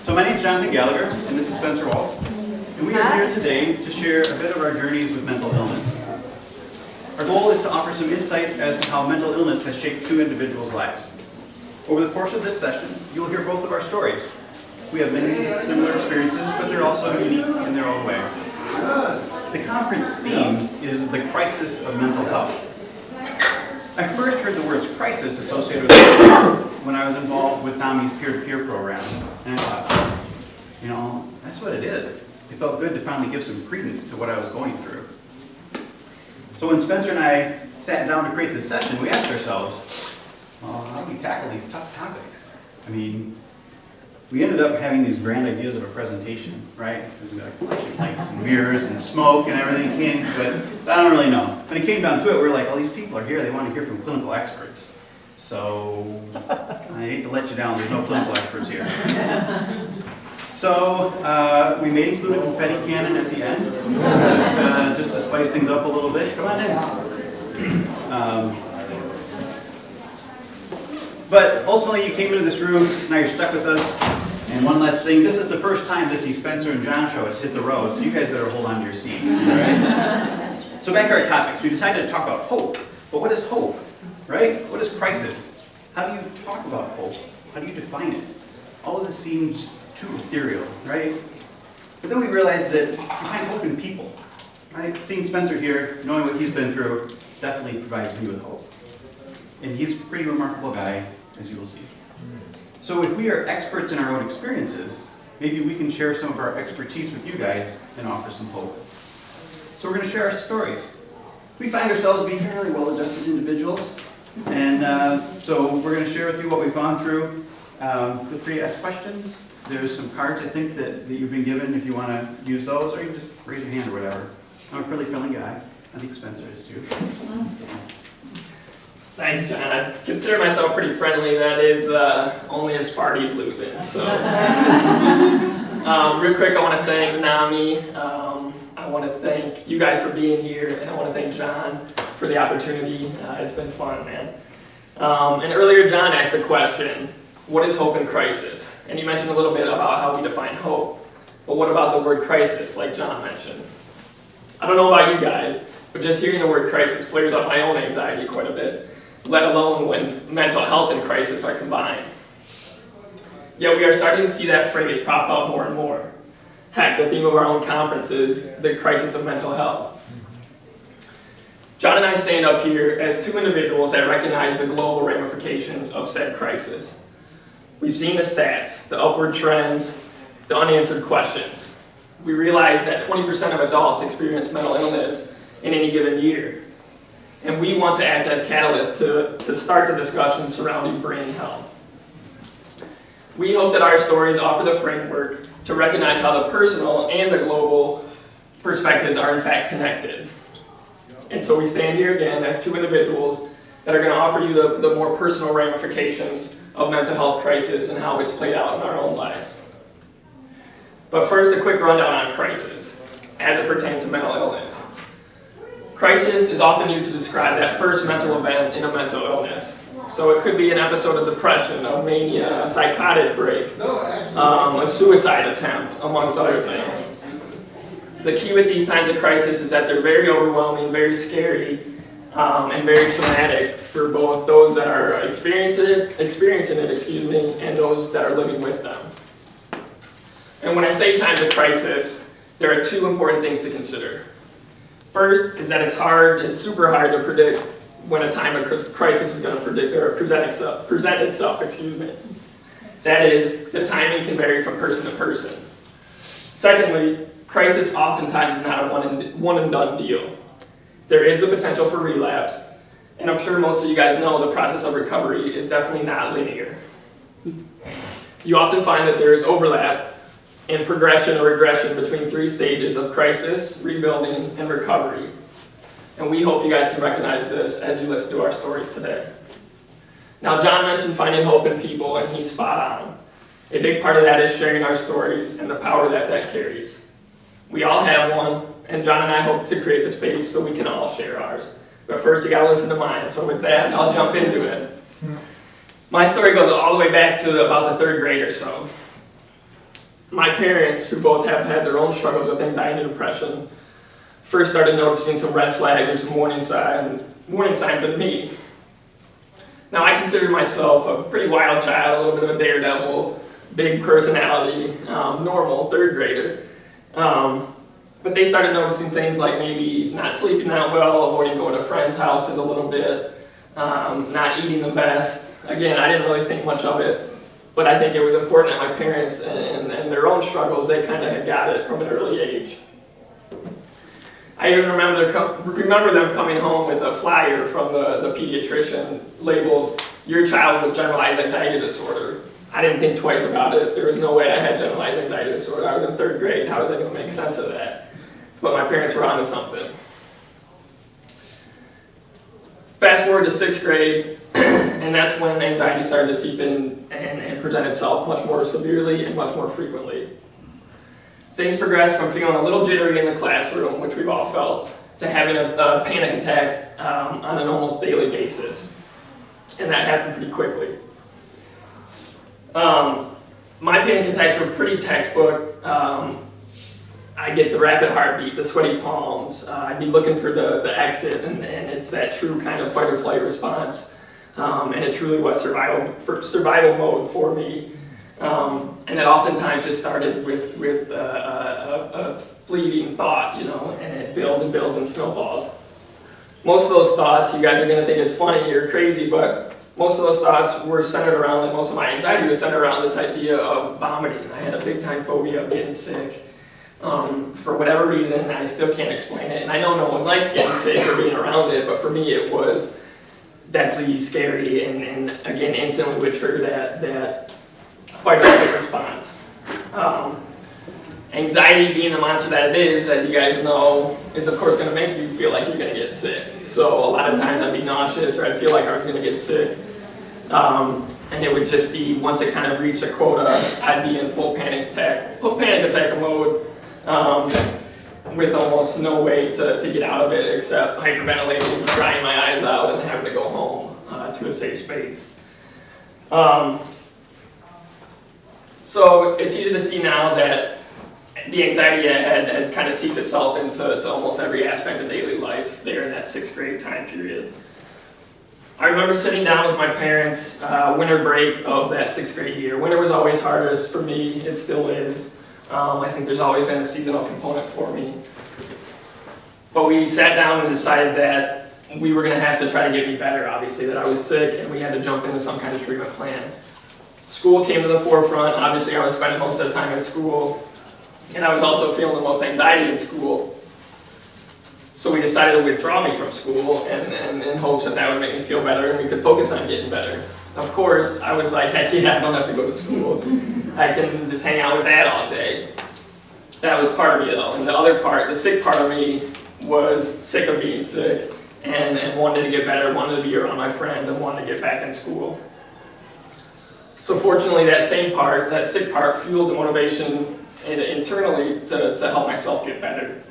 So my name is Jonathan Gallagher, and this is Spencer Walt. And we are here today to share a bit of our journeys with mental illness. Our goal is to offer some insight as to how mental illness has shaped two individuals' lives. Over the course of this session, you will hear both of our stories. We have many similar experiences, but they're also unique in their own way. The conference theme is the crisis of mental health. I first heard the words crisis associated with when I was involved with NAMI's peer-to-peer program. And I thought, that's what it is. It felt good to finally give some credence to what I was going through. So when Spencer and I sat down to create this session, we asked ourselves, well, how do we tackle these tough topics? We ended up having these grand ideas of a presentation, right? There's like flashing lights and mirrors and smoke and everything, but I don't really know. When it came down to it, we were like, all these people are here, they want to hear from clinical experts. So I hate to let you down, there's no clinical experts here. So we may include a confetti cannon at the end, just to spice things up a little bit. Come on in. But ultimately, you came into this room, now you're stuck with us. And one last thing, this is the first time that the Spencer and John show has hit the road, so you guys better hold on to your seats. All right? So back to our topics. We decided to talk about hope. But what is hope, right? What is crisis? How do you talk about hope? How do you define it? All of this seems too ethereal, right? But then we realized that you find hope in people, right? Seeing Spencer here, knowing what he's been through, definitely provides me with hope. And he's a pretty remarkable guy, as you will see. So if we are experts in our own experiences, maybe we can share some of our expertise with you guys and offer some hope. So we're going to share our stories. We find ourselves to be fairly well-adjusted individuals, and so we're going to share with you what we've gone through. Feel free to ask questions. There's some cards, I think, that you've been given if you want to use those, or you can just raise your hand or whatever. I'm a pretty friendly guy. I think Spencer is too. Thanks, John. I consider myself pretty friendly. That is only if Sparty's losing. So, real quick, I want to thank NAMI. I want to thank you guys for being here, and I want to thank John for the opportunity. It's been fun, man. And earlier, John asked the question, what is hope in crisis? And he mentioned a little bit about how we define hope. But what about the word crisis, like John mentioned? I don't know about you guys, but just hearing the word crisis flares up my own anxiety quite a bit, let alone when mental health and crisis are combined. Yet we are starting to see that phrase pop up more and more. Heck, the theme of our own conference is the crisis of mental health. John and I stand up here as two individuals that recognize the global ramifications of said crisis. We've seen the stats, the upward trends, the unanswered questions. We realize that 20% of adults experience mental illness in any given year. And we want to act as catalysts to start the discussion surrounding brain health. We hope that our stories offer the framework to recognize how the personal and the global perspectives are in fact connected. And so we stand here again as two individuals that are going to offer you the more personal ramifications of mental health crisis and how it's played out in our own lives. But first, a quick rundown on crisis as it pertains to mental illness. Crisis is often used to describe that first mental event in a mental illness. So it could be an episode of depression, of mania, a psychotic break, a suicide attempt, amongst other things. The key with these times of crisis is that they're very overwhelming, very scary, and very traumatic for both those that are experiencing it, and those that are living with them. And when I say times of crisis, there are two important things to consider. First is that it's super hard to predict when a time of crisis is going to present itself. That is, the timing can vary from person to person. Secondly, crisis oftentimes is not a one and done deal. There is the potential for relapse, and I'm sure most of you guys know the process of recovery is definitely not linear. You often find that there is overlap in progression or regression between three stages of crisis, rebuilding, and recovery. And we hope you guys can recognize this as you listen to our stories today. Now, John mentioned finding hope in people, and he's spot on. A big part of that is sharing our stories and the power that carries. We all have one, and John and I hope to create the space so we can all share ours. But first, you gotta listen to mine. So with that, I'll jump into it. My story goes all the way back to about the third grade or so. my parents, who both have had their own struggles with anxiety and depression, first started noticing some red flags or some warning signs in me. Now, I consider myself a pretty wild child, a little bit of a daredevil, big personality, normal, third grader. But they started noticing things like maybe not sleeping that well, avoiding going to friends' houses a little bit, not eating the best. Again, I didn't really think much of it, but I think it was important that my parents and their own struggles, they kind of had got it from an early age. I even remember them coming home with a flyer from the pediatrician labeled, "Your child with generalized anxiety disorder." I didn't think twice about it. There was no way I had generalized anxiety disorder. I was in third grade. How was I going to make sense of that? But my parents were onto something. Fast forward to 6th grade, and that's when anxiety started to seep in and present itself much more severely and much more frequently. Things progressed from feeling a little jittery in the classroom, which we've all felt, to having a panic attack on an almost daily basis. And that happened pretty quickly. My panic attacks were pretty textbook. I get the rapid heartbeat, the sweaty palms. I'd be looking for the exit, and it's that true kind of fight or flight response. And it truly was survival mode for me. And it oftentimes just started with a fleeting thought, and it builds and builds and snowballs. Most of those thoughts, you guys are going to think it's funny or crazy, but most of those thoughts were centered around, and most of my anxiety was centered around this idea of vomiting. I had a big time phobia of getting sick. For whatever reason, I still can't explain it. And I know no one likes getting sick or being around it, but for me it was deathly scary and again, instantly would trigger that fight or flight response. Anxiety, being the monster that it is, as you guys know, is of course going to make you feel like you're going to get sick. So a lot of times I'd be nauseous or I'd feel like I was going to get sick. And it would just be, once it kind of reached a quota, I'd be in full panic attack mode, with almost no way to get out of it except hyperventilating, drying my eyes out, and having to go home to a safe space. So it's easy to see now that the anxiety had kind of seeped itself into almost every aspect of daily life there in that 6th grade time period. I remember sitting down with my parents winter break of that 6th grade year. Winter was always hardest for me, it still is. I think there's always been a seasonal component for me. But we sat down and decided that we were going to have to try to get me better, obviously, that I was sick and we had to jump into some kind of treatment plan. School came to the forefront. Obviously, I was spending most of the time at school, and I was also feeling the most anxiety in school. So we decided to withdraw me from school and in hopes that would make me feel better and we could focus on getting better. Of course, I was like, heck yeah, I don't have to go to school. I can just hang out with Dad all day. That was part of me though. And the other part, the sick part of me, was sick of being sick and wanted to get better, wanted to be around my friends, and wanted to get back in school. So fortunately, that sick part, fueled the motivation internally to help myself get better.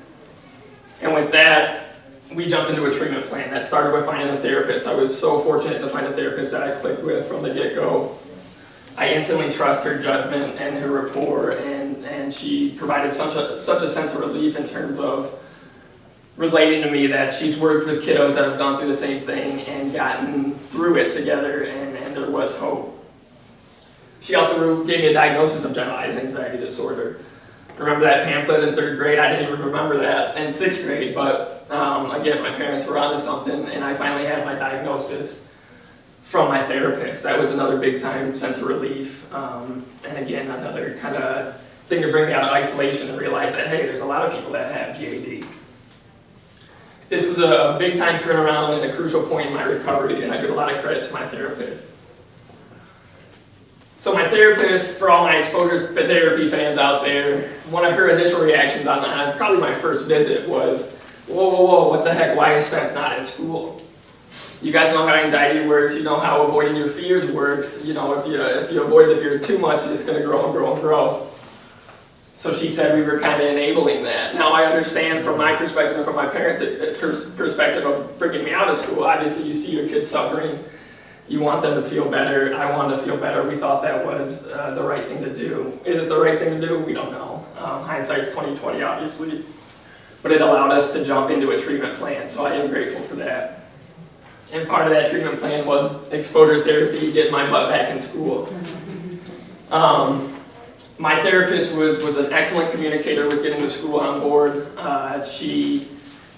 And with that, we jumped into a treatment plan that started with finding a therapist. I was so fortunate to find a therapist that I clicked with from the get-go. I instantly trust her judgment and her rapport, and she provided such a sense of relief in terms of relating to me that she's worked with kiddos that have gone through the same thing and gotten through it together, and there was hope. She also gave me a diagnosis of generalized anxiety disorder. Remember that pamphlet in 3rd grade? I didn't even remember that in 6th grade, but again, my parents were onto something, and I finally had my diagnosis from my therapist. That was another big time sense of relief, and again, another kind of thing to bring me out of isolation and realize that, hey, there's a lot of people that have GAD. This was a big time turnaround and a crucial point in my recovery, and I give a lot of credit to my therapist. So my therapist, for all my exposure therapy fans out there, one of her initial reactions on probably my first visit was, whoa, what the heck, why is Spence not in school? You guys know how anxiety works, you know how avoiding your fears works. You know, if you avoid the fear too much, it's going to grow and grow and grow. So she said we were kind of enabling that. Now I understand from my perspective and from my parents' perspective of bringing me out of school, obviously you see your kids suffering, You want them to feel better. I wanted to feel better. We thought that was the right thing to do. Is it the right thing to do? We don't know. Hindsight's 20/20, obviously. But it allowed us to jump into a treatment plan, so I am grateful for that. And part of that treatment plan was exposure therapy, get my butt back in school. My therapist was an excellent communicator with getting the school on board. She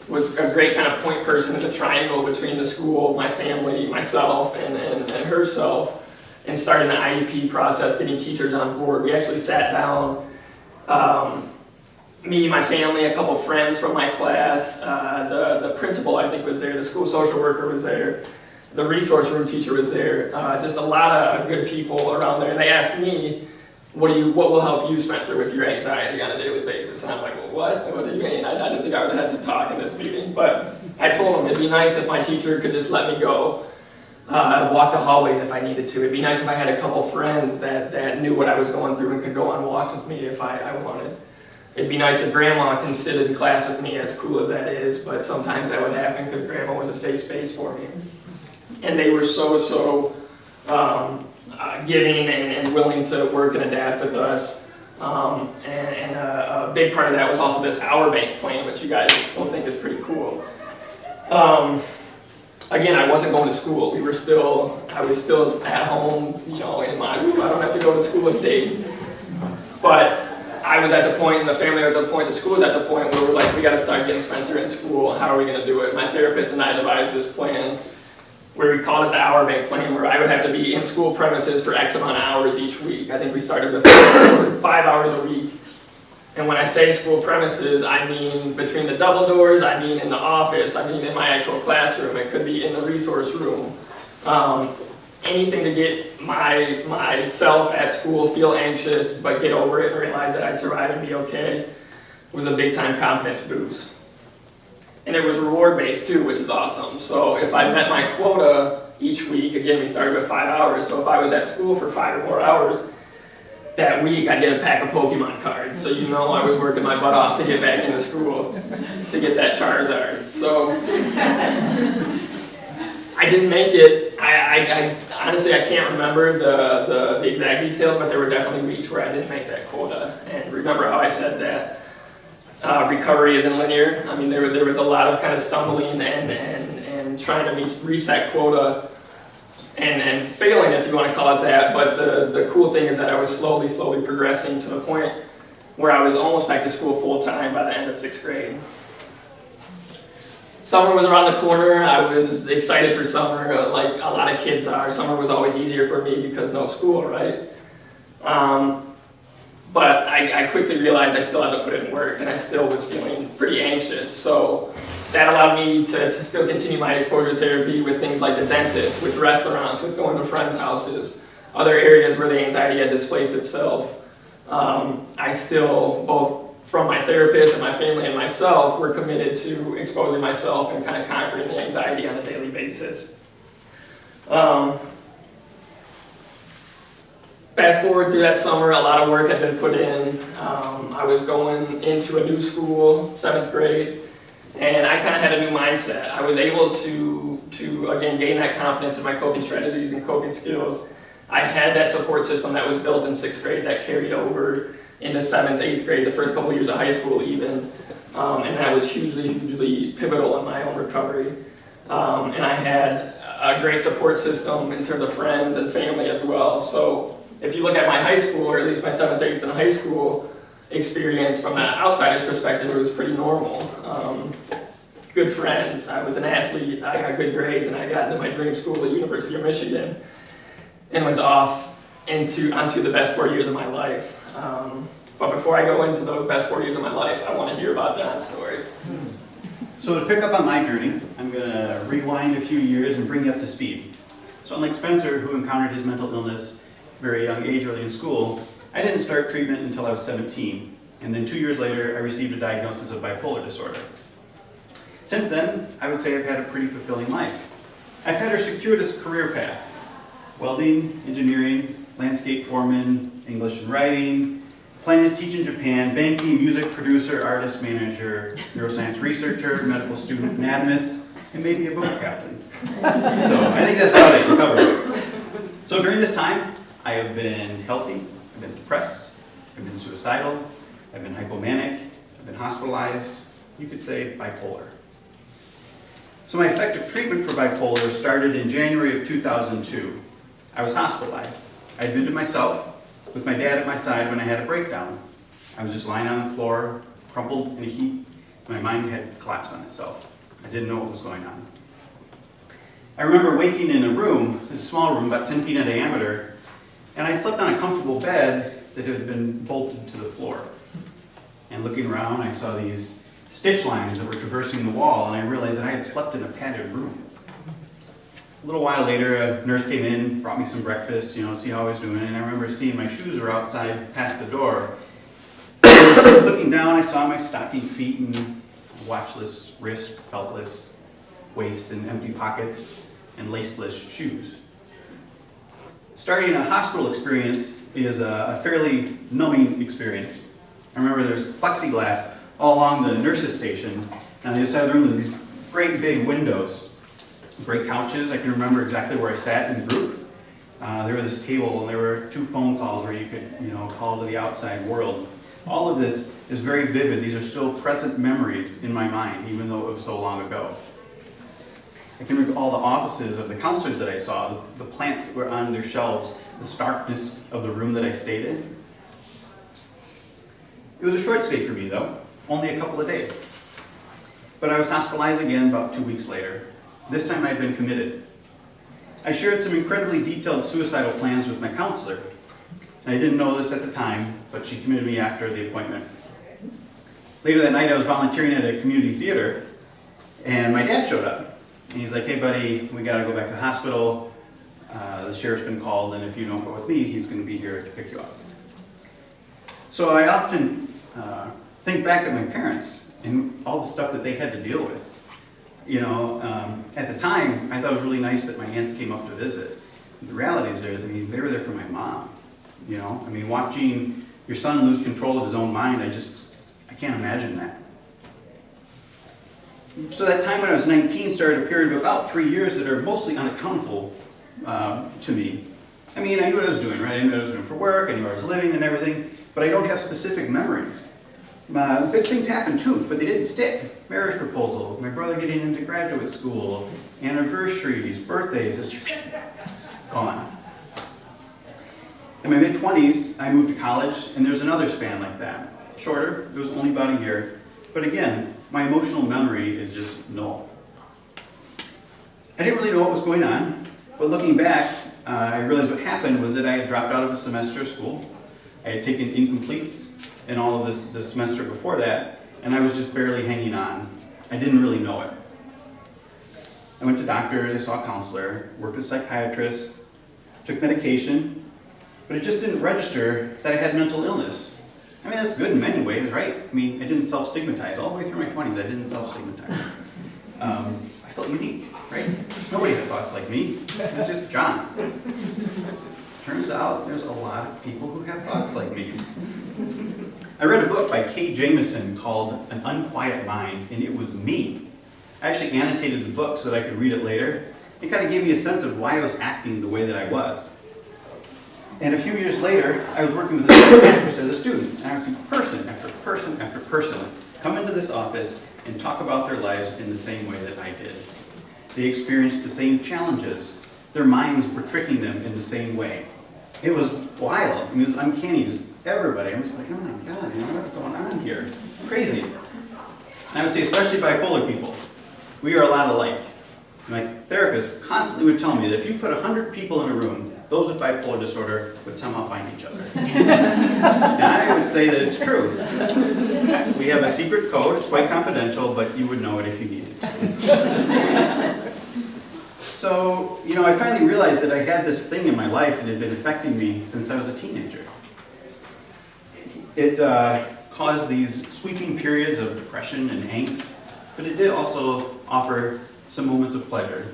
was a great kind of point person in the triangle between the school, my family, myself, and herself, and starting the IEP process, getting teachers on board. We actually sat down, me, my family, a couple friends from my class, the principal I think was there, the school social worker was there, the resource room teacher was there, just a lot of good people around there. And they asked me, what will help you, Spencer, with your anxiety on a daily basis? And I'm like, well, what do you mean? I didn't think I would have had to talk in this meeting. But I told them it'd be nice if my teacher could just let me go walk the hallways if I needed to. It'd be nice if I had a couple friends that knew what I was going through and could go on walks with me if I wanted. It'd be nice if Grandma can sit in class with me, as cool as that is, but sometimes that would happen because Grandma was a safe space for me. And they were so giving and willing to work and adapt with us. And a big part of that was also this hour bank plan, which you guys will think is pretty cool. Again, I wasn't going to school. I was still at home, in my, I don't have to go to school stage. But I was at the point, and the family was at the point, the school was at the point where we're like, we got to start getting Spencer in school. How are we going to do it? My therapist and I devised this plan where we called it the hour bank plan, where I would have to be in school premises for X amount of hours each week. I think we started with 5 hours a week. And when I say school premises, I mean between the double doors, I mean in the office, I mean in my actual classroom. It could be in the resource room. Anything to get myself at school feel anxious, but get over it and realize that I'd survive and be okay, was a big time confidence boost. And it was reward based too, which is awesome. So if I met my quota each week, again, we started with 5 hours. So if I was at school for 5 or more hours that week, I'd get a pack of Pokemon cards. So I was working my butt off to get back into school to get that Charizard. So I didn't make it. I honestly, I can't remember the exact details, but there were definitely weeks where I didn't make that quota. And remember how I said that recovery isn't linear. I mean, there was a lot of kind of stumbling and trying to reach that quota and failing, if you want to call it that. But the cool thing is that I was slowly progressing to the point where I was almost back to school full time by the end of 6th grade. Summer was around the corner. I was excited for summer, like a lot of kids are. Summer was always easier for me because no school, right? But I quickly realized I still had to put in work, and I still was feeling pretty anxious. So that allowed me to still continue my exposure therapy with things like the dentist, with restaurants, with going to friends' houses, other areas where the anxiety had displaced itself. I still, both from my therapist and my family and myself, were committed to exposing myself and kind of conquering the anxiety on a daily basis. Fast forward through that summer, a lot of work had been put in. I was going into a new school, 7th grade, and I kind of had a new mindset. I was able to again, gain that confidence in my coping strategies and coping skills. I had that support system that was built in 6th grade that carried over into 7th, 8th grade, the first couple years of high school even, and that was hugely pivotal in my own recovery. And I had a great support system in terms of friends and family as well. So if you look at my high school, or at least my 7th, 8th, and high school experience from that outsider's perspective, it was pretty normal. Good friends, I was an athlete, I got good grades, and I got into my dream school at University of Michigan, and was off onto the best 4 years of my life. But before I go into those best 4 years of my life, I want to hear about John's story. So to pick up on my journey, I'm going to rewind a few years and bring you up to speed. So unlike Spencer, who encountered his mental illness at a very young age early in school, I didn't start treatment until I was 17. And then 2 years later, I received a diagnosis of bipolar disorder. Since then, I would say I've had a pretty fulfilling life. I've had a circuitous career path: welding, engineering, landscape foreman, English and writing, planning to teach in Japan, banking, music producer, artist, manager, neuroscience researcher, medical student, anatomist, and maybe a boat captain. So I think that's about it, covered. So during this time, I have been healthy, I've been depressed, I've been suicidal, I've been hypomanic, I've been hospitalized, you could say bipolar. So my effective treatment for bipolar started in January of 2002. I was hospitalized. I admitted myself with my dad at my side when I had a breakdown. I was just lying on the floor, crumpled in a heap. My mind had collapsed on itself. I didn't know what was going on. I remember waking in a room, this small room, about 10 feet in diameter, and I slept on a comfortable bed that had been bolted to the floor. And looking around, I saw these stitch lines that were traversing the wall, and I realized that I had slept in a padded room. A little while later, a nurse came in, brought me some breakfast, see how I was doing, and I remember seeing my shoes were outside past the door. Looking down, I saw my stocking feet and watchless wrist, beltless waist, and empty pockets, and laceless shoes. Starting a hospital experience is a fairly numbing experience. I remember there's plexiglass all along the nurses' station, and on the other side of the room, there were these great big windows, great couches. I can remember exactly where I sat in the group. There was this table, and there were 2 phone calls where you could, call to the outside world. All of this is very vivid. These are still present memories in my mind, even though it was so long ago. I can recall the offices of the counselors that I saw, the plants that were on their shelves, the starkness of the room that I stayed in. It was a short stay for me, though, only a couple of days. But I was hospitalized again about 2 weeks later. This time I had been committed. I shared some incredibly detailed suicidal plans with my counselor. I didn't know this at the time, but she committed me after the appointment. Later that night, I was volunteering at a community theater, and my dad showed up. And he's like, "Hey, buddy, we got to go back to the hospital. The sheriff's been called, and if you don't go with me, he's going to be here to pick you up." So I often think back at my parents and all the stuff that they had to deal with. At the time, I thought it was really nice that my aunts came up to visit. The reality is they were there for my mom. Watching your son lose control of his own mind, I can't imagine that. So that time when I was 19 started a period of about 3 years that are mostly unaccountable to me. I knew what I was doing, right? I knew what I was doing for work, I knew where I was living and everything, but I don't have specific memories. Big things happened too, but they didn't stick. Marriage proposal, my brother getting into graduate school, anniversaries, birthdays, just gone. In my mid-20s, I moved to college, and there's another span like that. Shorter, it was only about a year, but again, my emotional memory is just null. I didn't really know what was going on, but looking back, I realized what happened was that I had dropped out of a semester of school. I had taken incompletes and all of this semester before that, and I was just barely hanging on. I didn't really know it. I went to doctors, I saw a counselor, worked with psychiatrists, took medication, but it just didn't register that I had mental illness. That's good in many ways, right? I didn't self-stigmatize. All the way through my 20s, I didn't self-stigmatize. I felt unique, right? Nobody had thoughts like me. It was just John. Turns out there's a lot of people who have thoughts like me. I read a book by Kay Jamison called An Unquiet Mind, and it was me. I actually annotated the book so that I could read it later. It kind of gave me a sense of why I was acting the way that I was. And a few years later, I was working with a psychiatrist as a student, and I would see person after person after person come into this office and talk about their lives in the same way that I did. They experienced the same challenges. Their minds were tricking them in the same way. It was wild. It was uncanny. Just everybody. I was like, oh my God, what's going on here? Crazy. And I would say, especially bipolar people, we are a lot alike. My therapist constantly would tell me that if you put 100 people in a room, those with bipolar disorder would somehow find each other. And I would say that it's true. We have a secret code, it's quite confidential, but you would know it if you needed to. So, I finally realized that I had this thing in my life that had been affecting me since I was a teenager. It caused these sweeping periods of depression and angst, but it did also offer some moments of pleasure.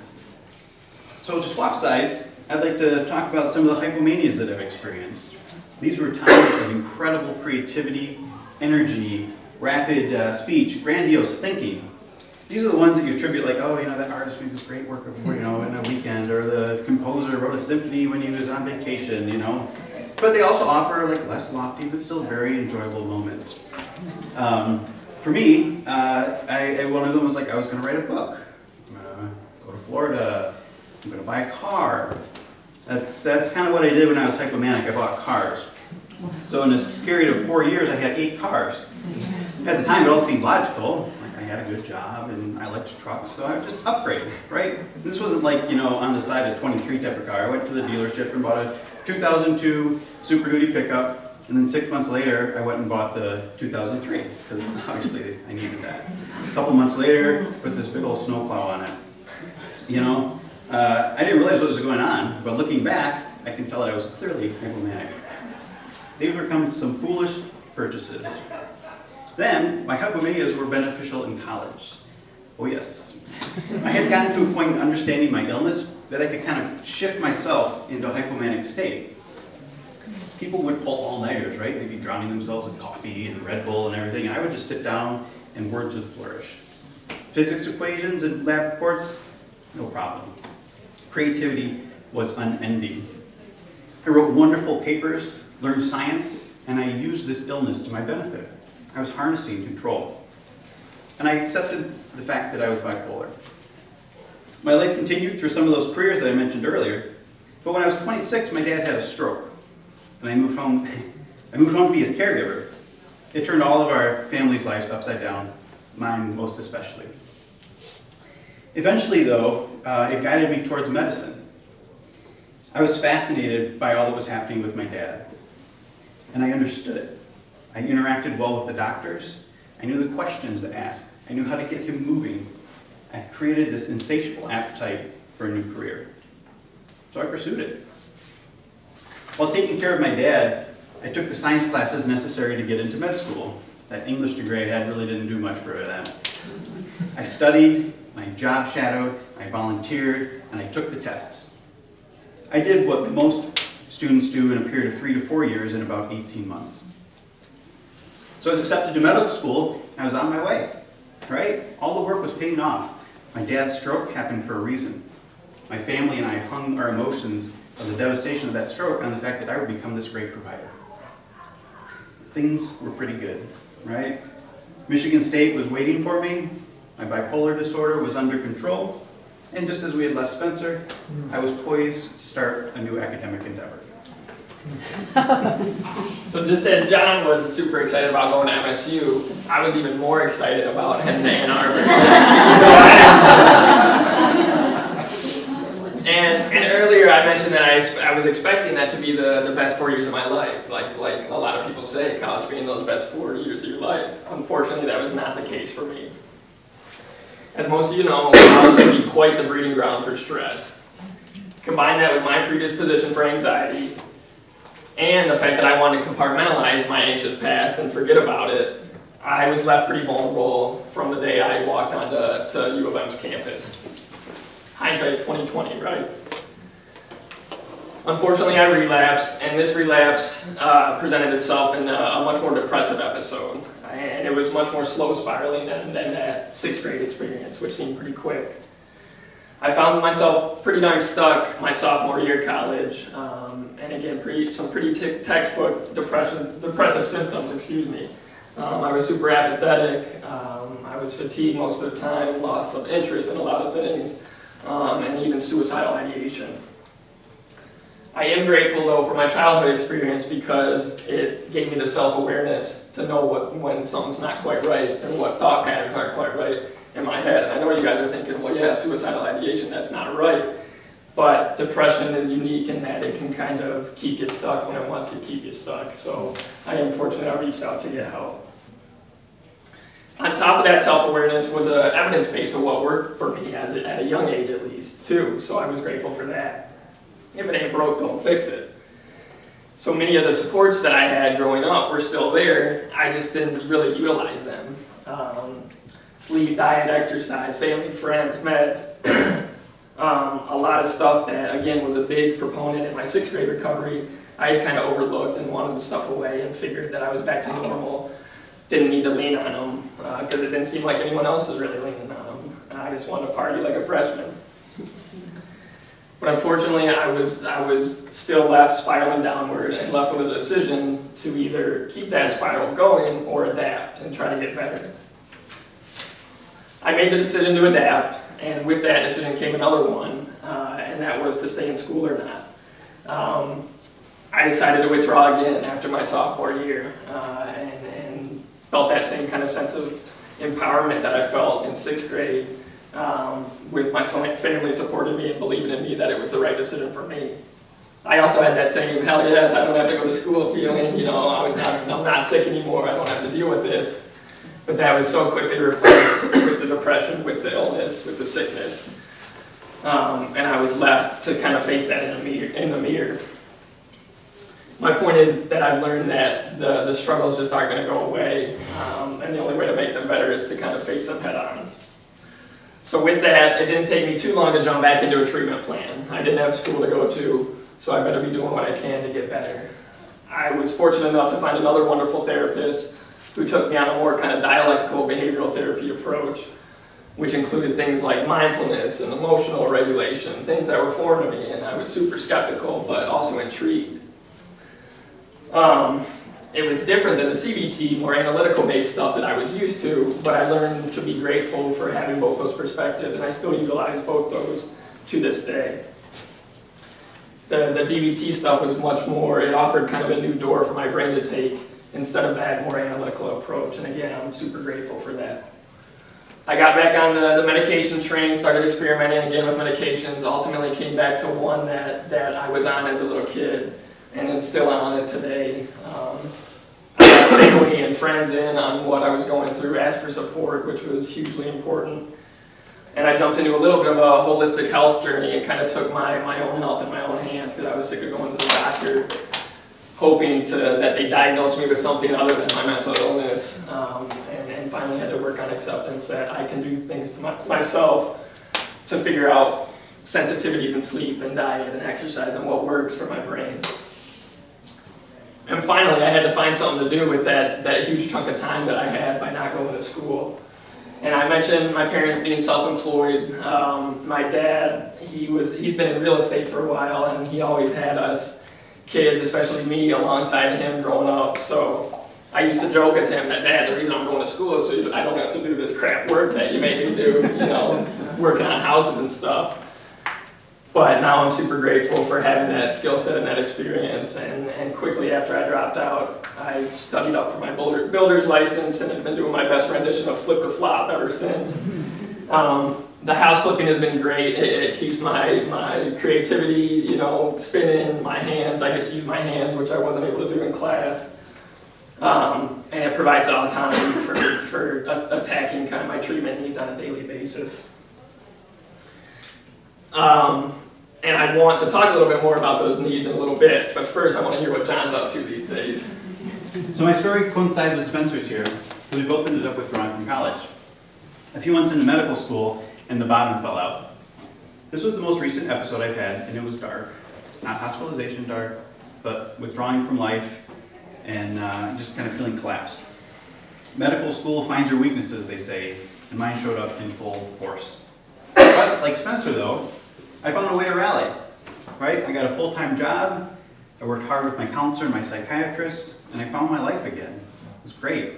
So to swap sides, I'd like to talk about some of the hypomanias that I've experienced. These were times of incredible creativity, energy, rapid speech, grandiose thinking. These are the ones that you attribute, like, oh, that artist made this great work of, in a weekend, or the composer wrote a symphony when he was on vacation, But they also offer like less lofty, but still very enjoyable moments. For me, one of them was like, I was going to write a book. I'm going to go to Florida. I'm going to buy a car. That's kind of what I did when I was hypomanic. I bought cars. So in this period of 4 years, I had 8 cars. At the time, it all seemed logical. Like I had a good job and I liked trucks, so I would just upgrade, right? This wasn't like, on the side of 23 type of car. I went to the dealership and bought a 2002 Super Duty pickup, and then 6 months later, I went and bought the 2003, because obviously I needed that. A couple months later, put this big old snowplow on it. I didn't realize what was going on, but looking back, I can tell that I was clearly hypomanic. They've become some foolish purchases. Then, my hypomanias were beneficial in college. Oh yes. I had gotten to a point in understanding my illness that I could kind of shift myself into a hypomanic state. People would pull all-nighters, right? They'd be drowning themselves with coffee and Red Bull and everything, and I would just sit down and words would flourish. Physics equations and lab reports, no problem. Creativity was unending. I wrote wonderful papers, learned science, and I used this illness to my benefit. I was harnessing control. And I accepted the fact that I was bipolar. My life continued through some of those careers that I mentioned earlier, but when I was 26, my dad had a stroke, and I moved home to be his caregiver. It turned all of our family's lives upside down, mine most especially. Eventually, though, it guided me towards medicine. I was fascinated by all that was happening with my dad, and I understood it. I interacted well with the doctors. I knew the questions to ask. I knew how to get him moving. I created this insatiable appetite for a new career. So I pursued it. While taking care of my dad, I took the science classes necessary to get into med school. That English degree I had really didn't do much for that. I studied, I job shadowed, I volunteered, and I took the tests. I did what most students do in a period of 3 to 4 years in about 18 months. So I was accepted to medical school, and I was on my way, right? All the work was paying off. My dad's stroke happened for a reason. My family and I hung our emotions of the devastation of that stroke on the fact that I would become this great provider. Things were pretty good, right? Michigan State was waiting for me. My bipolar disorder was under control. And just as we had left Spencer, I was poised to start a new academic endeavor. So just as John was super excited about going to MSU, I was even more excited about heading to Ann Arbor. and earlier I mentioned that I was expecting that to be the best 4 years of my life, like a lot of people say, college being those best 4 years of your life. Unfortunately, that was not the case for me. As most of you know, college can be quite the breeding ground for stress. Combine that with my predisposition for anxiety, and the fact that I wanted to compartmentalize my anxious past and forget about it, I was left pretty vulnerable from the day I walked onto U of M's campus. Hindsight's 20/20, right? Unfortunately, I relapsed, and this relapse presented itself in a much more depressive episode. And it was much more slow spiraling than that 6th grade experience, which seemed pretty quick. I found myself pretty darn stuck my sophomore year of college, and again, some pretty textbook depressive symptoms, I was super apathetic, I was fatigued most of the time, loss of interest in a lot of things, and even suicidal ideation. I am grateful, though, for my childhood experience because it gave me the self-awareness to know when something's not quite right or what thought patterns aren't quite right in my head. And I know you guys are thinking, well, yeah, suicidal ideation, that's not right. But depression is unique in that it can kind of keep you stuck when it wants to keep you stuck. So I am fortunate I reached out to get help. On top of that self-awareness was an evidence base of what worked for me at a young age, at least, too. So I was grateful for that. If it ain't broke, don't fix it. So many of the supports that I had growing up were still there. I just didn't really utilize them. Sleep, diet, exercise, family, friends, meds. A lot of stuff that, again, was a big proponent in my 6th grade recovery. I had kind of overlooked and wanted to stuff away and figured that I was back to normal. Didn't need to lean on them because it didn't seem like anyone else was really leaning on them. just wanted to party like a freshman. But unfortunately, I was still left spiraling downward and left with a decision to either keep that spiral going or adapt and try to get better. I made the decision to adapt, and with that decision came another one, and that was to stay in school or not. I decided to withdraw again after my sophomore year, and felt that same kind of sense of empowerment that I felt in 6th grade, with my family supporting me and believing in me that it was the right decision for me. I also had that same, hell yes, I don't have to go to school feeling, I'm not sick anymore, I don't have to deal with this. But that was so quickly replaced with the depression, with the illness, with the sickness. And I was left to kind of face that in the mirror. My point is that I've learned that the struggles just aren't going to go away, and the only way to make them better is to kind of face them head on. So with that, it didn't take me too long to jump back into a treatment plan. I didn't have school to go to, so I better be doing what I can to get better. I was fortunate enough to find another wonderful therapist who took me on a more kind of dialectical behavioral therapy approach, which included things like mindfulness and emotional regulation, things that were foreign to me, and I was super skeptical, but also intrigued. It was different than the CBT, more analytical-based stuff that I was used to, but I learned to be grateful for having both those perspectives, and I still utilize both those to this day. The DBT stuff was much more, it offered kind of a new door for my brain to take instead of that more analytical approach, and again, I'm super grateful for that. I got back on the medication train, started experimenting again with medications, ultimately came back to one that I was on as a little kid, and I'm still on it today. I got family and friends in on what I was going through, asked for support, which was hugely important. And I jumped into a little bit of a holistic health journey and kind of took my own health in my own hands because I was sick of going to the doctor, hoping that they diagnosed me with something other than my mental illness, and finally had to work on acceptance that I can do things to myself to figure out sensitivities in sleep and diet and exercise and what works for my brain. And finally, I had to find something to do with that huge chunk of time that I had by not going to school. And I mentioned my parents being self-employed. My dad, he's been in real estate for a while, and he always had us kids, especially me, alongside him growing up. So I used to joke with him that, Dad, the reason I'm going to school is so I don't have to do this crap work that you make me do, working on houses and stuff. But now I'm super grateful for having that skill set and that experience, and quickly after I dropped out, I studied up for my builder's license and have been doing my best rendition of Flip or Flop ever since. The house flipping has been great. It keeps my creativity, spinning, my hands. I get to use my hands, which I wasn't able to do in class. And it provides autonomy for attacking kind of my treatment needs on a daily basis. And I want to talk a little bit more about those needs in a little bit, but first I want to hear what John's up to these days. So my story coincides with Spencer's here, who we both ended up withdrawing from college. A few months into medical school, and the bottom fell out. This was the most recent episode I've had, and it was dark. Not hospitalization dark, but withdrawing from life and just kind of feeling collapsed. Medical school finds your weaknesses, they say, and mine showed up in full force. But like Spencer though, I found a way to rally, right? I got a full-time job, I worked hard with my counselor and my psychiatrist, and I found my life again. It was great.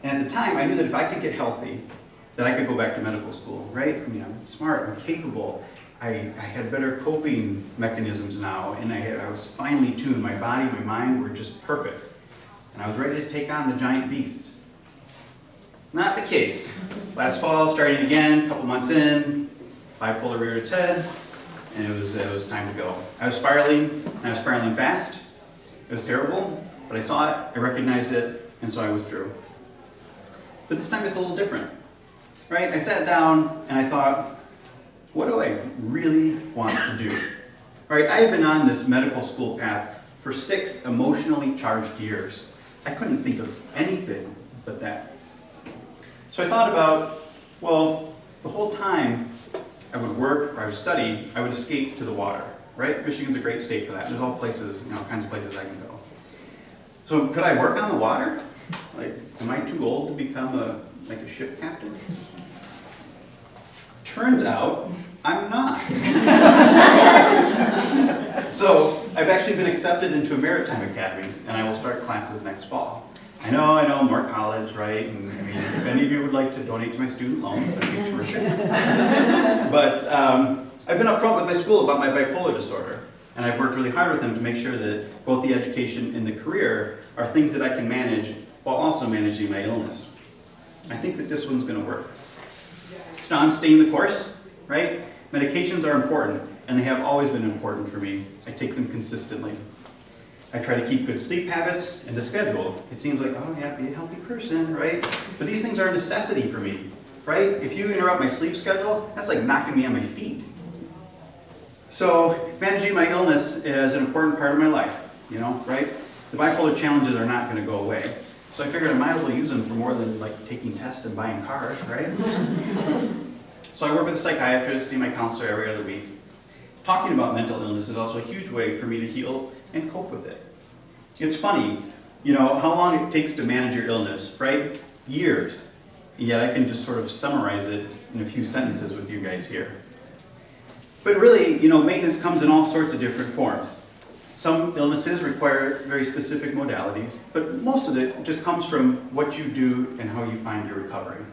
And at the time, I knew that if I could get healthy, that I could go back to medical school, right? I mean, I'm smart, I'm capable, I had better coping mechanisms now, and I was finely tuned. My body, my mind were just perfect. And I was ready to take on the giant beast. Not the case. Last fall, starting again, a couple months in, bipolar reared its head, and it was time to go. I was spiraling, and I was spiraling fast. It was terrible, but I saw it, I recognized it, and so I withdrew. But this time it's a little different, right? I sat down and I thought, what do I really want to do? Right? I had been on this medical school path for 6 emotionally charged years. I couldn't think of anything but that. So I thought about, well, the whole time I would work or I would study, I would escape to the water, right? Michigan's a great state for that. There's all places, kinds of places I can go. So could I work on the water? Like, am I too old to become a ship captain? Turns out, I'm not. So, I've actually been accepted into a maritime academy, and I will start classes next fall. I know, more college, right? And I mean, if any of you would like to donate to my student loans, that'd be terrific. But I've been upfront with my school about my bipolar disorder, and I've worked really hard with them to make sure that both the education and the career are things that I can manage while also managing my illness. I think that this one's going to work. So now I'm staying the course, right? Medications are important, and they have always been important for me. I take them consistently. I try to keep good sleep habits and to schedule. It seems like, oh yeah, be a healthy person, right? But these things are a necessity for me, right? If you interrupt my sleep schedule, that's like knocking me on my feet. So managing my illness is an important part of my life, right? The bipolar challenges are not going to go away. So I figured I might as well use them for more than like taking tests and buying cars, right? So I work with a psychiatrist, see my counselor every other week. Talking about mental illness is also a huge way for me to heal and cope with it. It's funny, how long it takes to manage your illness, right? Years. And yet I can just sort of summarize it in a few sentences with you guys here. But really, maintenance comes in all sorts of different forms. Some illnesses require very specific modalities, but most of it just comes from what you do and how you find your recovery.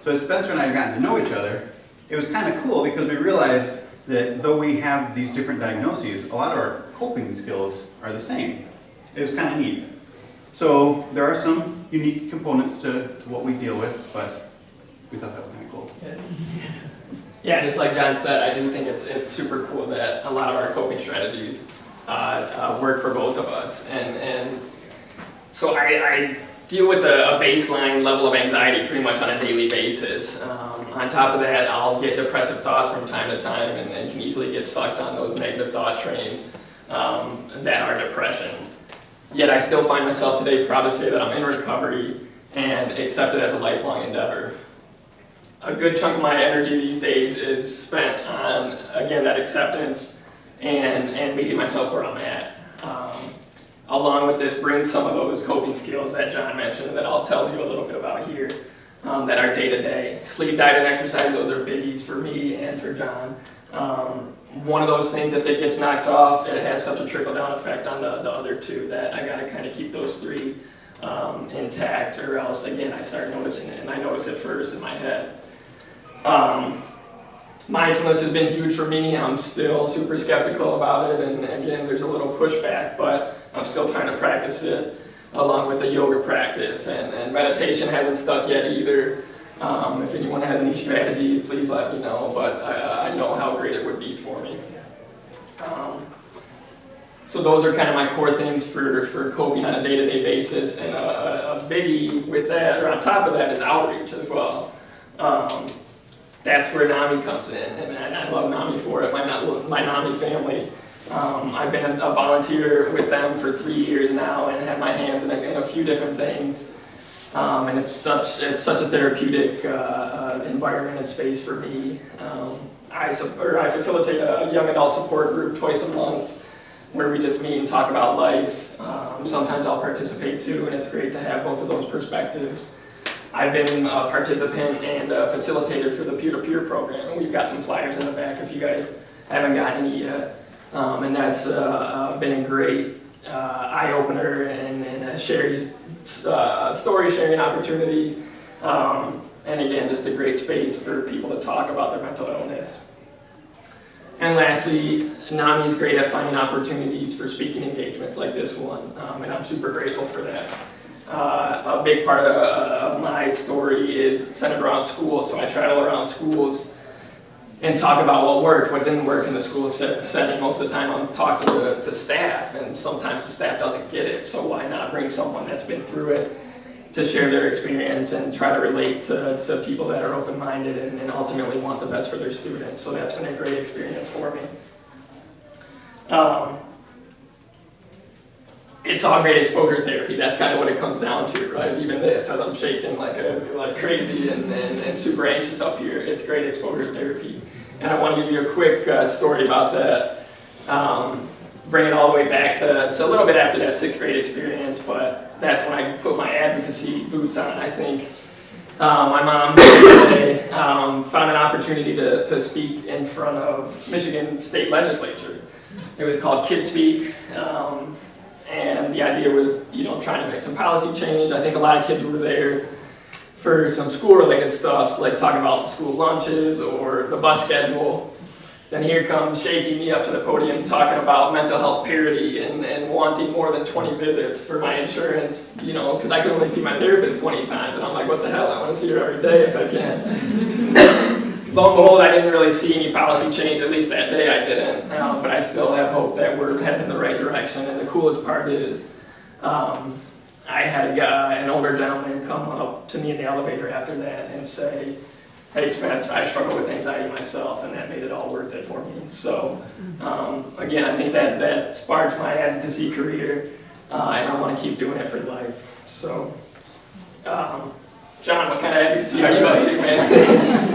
So as Spencer and I have gotten to know each other, it was kind of cool because we realized that though we have these different diagnoses, a lot of our coping skills are the same. It was kind of neat. So there are some unique components to what we deal with, but we thought that was kind of cool. Yeah, just like John said, I do think it's super cool that a lot of our coping strategies work for both of us. And so I deal with a baseline level of anxiety pretty much on a daily basis. On top of that, I'll get depressive thoughts from time to time and can easily get sucked on those negative thought trains that are depression. Yet I still find myself today proud to say that I'm in recovery and accept it as a lifelong endeavor. A good chunk of my energy these days is spent on, again, that acceptance and meeting myself where I'm at. Along with this brings some of those coping skills that John mentioned that I'll tell you a little bit about here that are day-to-day. Sleep, diet, and exercise, those are biggies for me and for John. One of those things, if it gets knocked off, it has such a trickle-down effect on the other two that I gotta kind of keep those three intact, or else, again, I start noticing it, and I notice it first in my head. Mindfulness has been huge for me. I'm still super skeptical about it, and again, there's a little pushback, but I'm still trying to practice it along with a yoga practice, and meditation hasn't stuck yet either. If anyone has any strategy, please let me know, but I know how great it would be for me. So those are kind of my core things for coping on a day-to-day basis, and a biggie with that, or on top of that, is outreach as well. That's where NAMI comes in, and I love NAMI for it, my NAMI family. I've been a volunteer with them for 3 years now and have my hands in a few different things. And it's such a therapeutic environment and space for me. I facilitate a young adult support group twice a month where we just meet and talk about life. Sometimes I'll participate too, and it's great to have both of those perspectives. I've been a participant and a facilitator for the peer-to-peer program, and we've got some flyers in the back if you guys haven't gotten any yet. And that's been a great eye-opener and a story-sharing opportunity. And again, just a great space for people to talk about their mental illness. And lastly, NAMI is great at finding opportunities for speaking engagements like this one, and I'm super grateful for that. A big part of my story is centered around schools, so I travel around schools and talk about what worked, what didn't work in the school setting. Most of the time I'm talking to staff, and sometimes the staff doesn't get it, so why not bring someone that's been through it to share their experience and try to relate to people that are open-minded and ultimately want the best for their students. So that's been a great experience for me. It's all great exposure therapy. That's kind of what it comes down to, right? Even this, as I'm shaking like crazy and super anxious up here, it's great exposure therapy. And I want to give you a quick story about that. Bring it all the way back to a little bit after that 6th grade experience, but that's when I put my advocacy boots on. I think My mom today, found an opportunity to speak in front of Michigan State Legislature. It was called Kid Speak, and the idea was, trying to make some policy change. I think a lot of kids were there for some school-related stuff, like talking about school lunches or the bus schedule. Then here comes shaking me up to the podium talking about mental health parity and wanting more than 20 visits for my insurance, because I could only see my therapist 20 times. And I'm like, what the hell? I want to see her every day if I can. Lo and behold, I didn't really see any policy change, at least that day I didn't. But I still have hope that we're heading in the right direction. And the coolest part is, I had an older gentleman come up to me in the elevator after that and say, hey Spence, I struggle with anxiety myself, and that made it all worth it for me. So again, I think that sparked my advocacy career, and I want to keep doing it for life. So John, what kind of advocacy are you up to, man?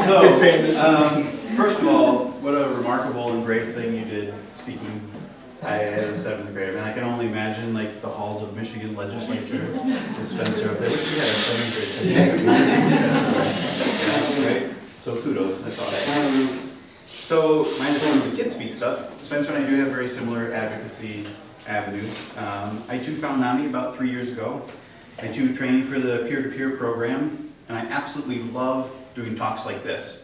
So, Good transition. First of all, what a remarkable and brave thing you did speaking as a 7th grader. And I can only imagine like the halls of Michigan legislature with Spencer up there. What did you have in 7th grade? Yeah, right? So kudos, that's awesome. So minus some of the Kid Speak stuff, Spencer and I do have very similar advocacy avenues. I too found NAMI about 3 years ago. I too trained for the peer-to-peer program, and I absolutely love doing talks like this.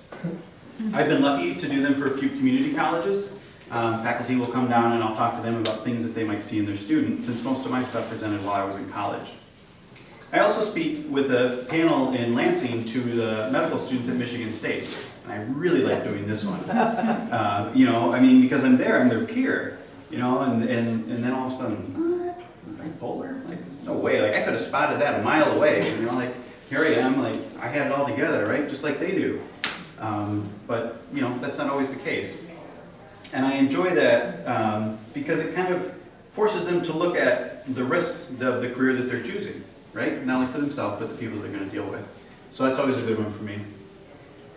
I've been lucky to do them for a few community colleges. Faculty will come down and I'll talk to them about things that they might see in their students, since most of my stuff presented while I was in college. I also speak with a panel in Lansing to the medical students at Michigan State, and I really like doing this one. Because I'm there, I'm their peer, and then all of a sudden, bipolar? Like, no way, like I could have spotted that a mile away, here I am, like I had it all together, right? Just like they do. But that's not always the case. And I enjoy that because it kind of forces them to look at the risks of the career that they're choosing, right? Not only for themselves, but the people they're going to deal with. So that's always a good one for me.